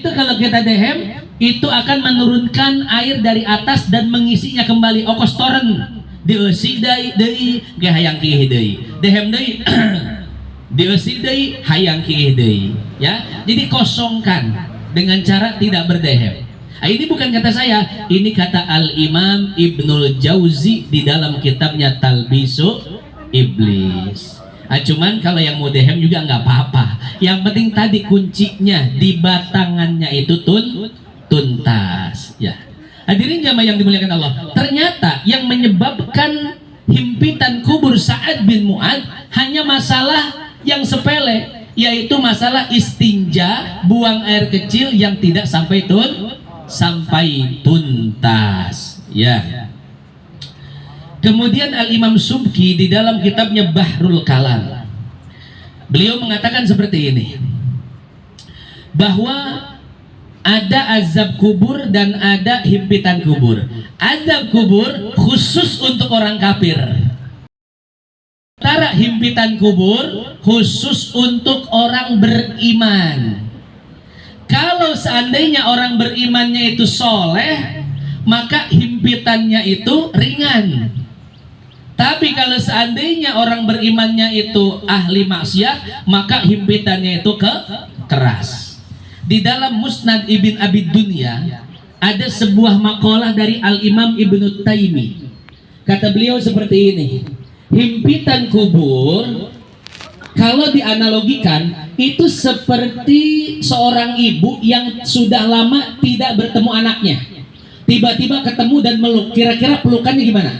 itu kalau kita dehem itu akan menurunkan air dari atas dan mengisinya kembali. Ongkos toren dieusi deui ge hayang kieu deui, dehem deui dieusi deui hayang kieu deui, ya. Jadi kosongkan dengan cara tidak berdehem. Ini bukan kata saya, ini kata Al-Imam Ibnul Jauzi di dalam kitabnya Talbisu Iblis. Cuman kalau yang mau dehem juga nggak apa-apa. Yang penting tadi kuncinya di batangannya itu tuntas, ya. Hadirin jamaah yang dimuliakan Allah, ternyata yang menyebabkan himpitan kubur Sa'ad bin Mu'adz hanya masalah yang sepele, yaitu masalah istinja, buang air kecil yang tidak sampai tuntas, ya. Kemudian Al-Imam Subki di dalam kitabnya Bahrul Kalam, beliau mengatakan seperti ini, bahwa ada azab kubur dan ada himpitan kubur. Azab kubur khusus untuk orang kafir. Sementara himpitan kubur khusus untuk orang beriman. Kalau seandainya orang berimannya itu soleh, maka himpitannya itu ringan. Tapi kalau seandainya orang berimannya itu ahli maksiat, maka himpitannya itu keras. Di dalam Musnad Ibn Abi Dunya ada sebuah makalah dari Al-Imam Ibnu Taimi. Kata beliau seperti ini, himpitan kubur kalau dianalogikan itu seperti seorang ibu yang sudah lama tidak bertemu anaknya, tiba-tiba ketemu dan meluk. Kira-kira pelukannya gimana?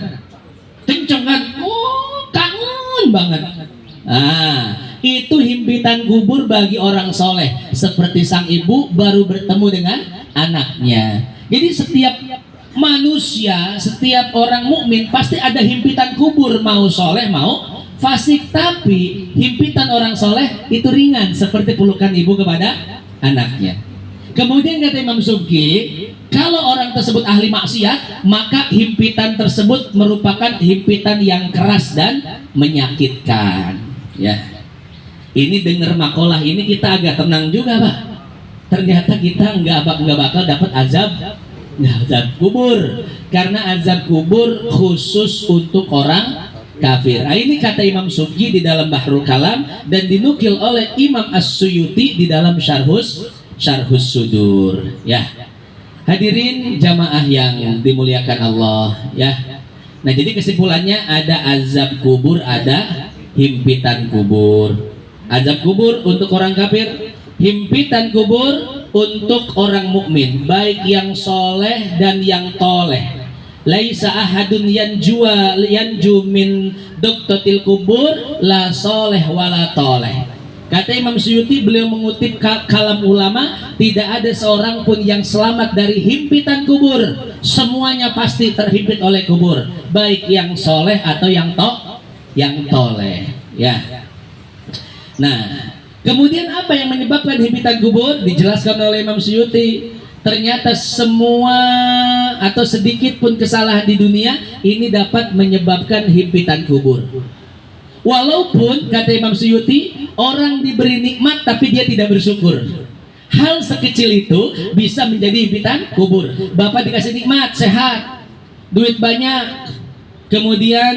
Kenceng kan? Oh, kangen banget. Itu himpitan kubur bagi orang soleh, seperti sang ibu baru bertemu dengan anaknya. Jadi setiap manusia, setiap orang mukmin pasti ada himpitan kubur, mau soleh mau fasik. Tapi himpitan orang soleh itu ringan, seperti pelukan ibu kepada anaknya. Kemudian kata Imam Subki, kalau orang tersebut ahli maksiat, maka himpitan tersebut merupakan himpitan yang keras dan menyakitkan, ya. Ini dengar makalah ini kita agak tenang juga, Pak. Ternyata kita nggak bakal dapat azab kubur, karena azab kubur khusus untuk orang kafir. Ini kata Imam Subki di dalam Bahrul Kalam dan dinukil oleh Imam As-Suyuti di dalam Syarhus Sudur, ya. Hadirin jamaah yang dimuliakan Allah, ya. Nah, jadi kesimpulannya ada azab kubur, ada himpitan kubur. Azab kubur untuk orang kafir, himpitan kubur untuk orang mukmin, baik yang soleh dan yang toleh. Laisa ahadun yanju min doktotil kubur la soleh wala toleh. Kata Imam Suyuti, beliau mengutip kalam ulama, tidak ada seorang pun yang selamat dari himpitan kubur. Semuanya pasti terhimpit oleh kubur, baik yang soleh atau yang toleh, ya. Nah, kemudian apa yang menyebabkan himpitan kubur? Dijelaskan oleh Imam Suyuti. Ternyata semua atau sedikit pun kesalahan di dunia ini dapat menyebabkan himpitan kubur. Walaupun kata Imam Suyuti, orang diberi nikmat tapi dia tidak bersyukur, hal sekecil itu bisa menjadi himpitan kubur. Bapak dikasih nikmat, sehat, duit banyak, kemudian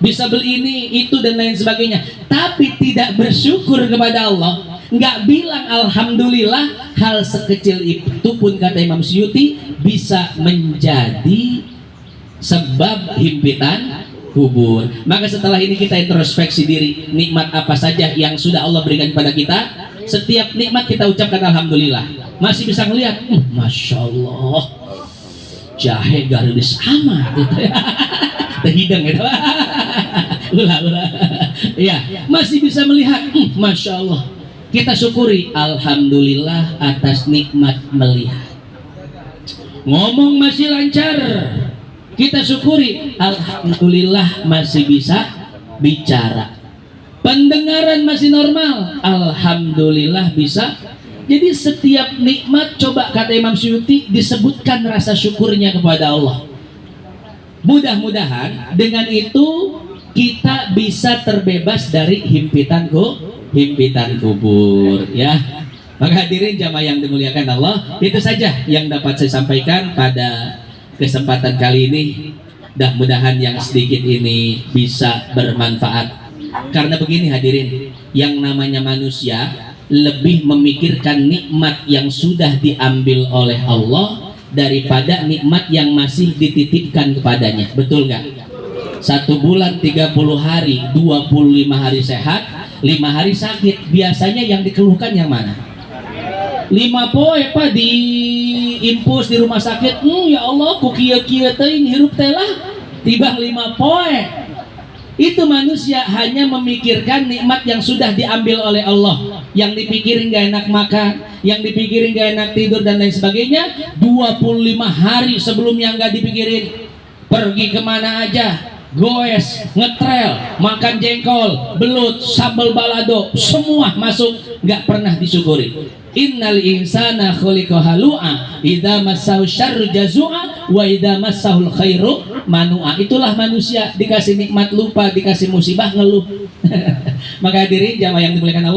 bisa beli ini, itu dan lain sebagainya, tapi tidak bersyukur kepada Allah, nggak bilang alhamdulillah, hal sekecil itu pun kata Imam Suyuti bisa menjadi sebab himpitan kubur. Maka setelah ini kita introspeksi diri, nikmat apa saja yang sudah Allah berikan kepada kita. Setiap nikmat kita ucapkan alhamdulillah. Masih bisa melihat, masya Allah, jahe garis sama gitu ya. Terhidang gitu. Ulah. Ya, masih bisa melihat, masya Allah. Kita syukuri alhamdulillah atas nikmat melihat. Ngomong masih lancar, kita syukuri alhamdulillah masih bisa bicara. Pendengaran masih normal, alhamdulillah bisa. Jadi setiap nikmat, coba kata Imam Suyuti, disebutkan rasa syukurnya kepada Allah. Mudah-mudahan dengan itu kita bisa terbebas dari himpitan kubur, ya. Maka hadirin jamaah yang dimuliakan Allah, itu saja yang dapat saya sampaikan pada kesempatan kali ini. Mudah-mudahan yang sedikit ini bisa bermanfaat. Karena begini hadirin, yang namanya manusia lebih memikirkan nikmat yang sudah diambil oleh Allah daripada nikmat yang masih dititipkan kepadanya. Betul nggak? 1 bulan 30 hari, 25 hari sehat, 5 hari sakit. Biasanya yang dikeluhkan yang mana? 5 poe Pak di impus di rumah sakit. Ya Allah, ku kieu-kieu teh hirup teh lah. Tiba 5 poe. Itu manusia hanya memikirkan nikmat yang sudah diambil oleh Allah. Yang dipikirin gak enak makan, yang dipikirin gak enak tidur dan lain sebagainya. 25 hari sebelumnya gak dipikirin. Pergi kemana aja, goes, ngetrel, makan jengkol, belut, sambal balado, semua masuk, nggak pernah disyukuri. Innal insana khuliqa halu'a, idza massahu syarru jazua, wa idza massahul khairu manua. Itulah manusia, dikasih nikmat lupa, dikasih musibah ngeluh. Maka hadirin jamaah yang dimuliakan Allah,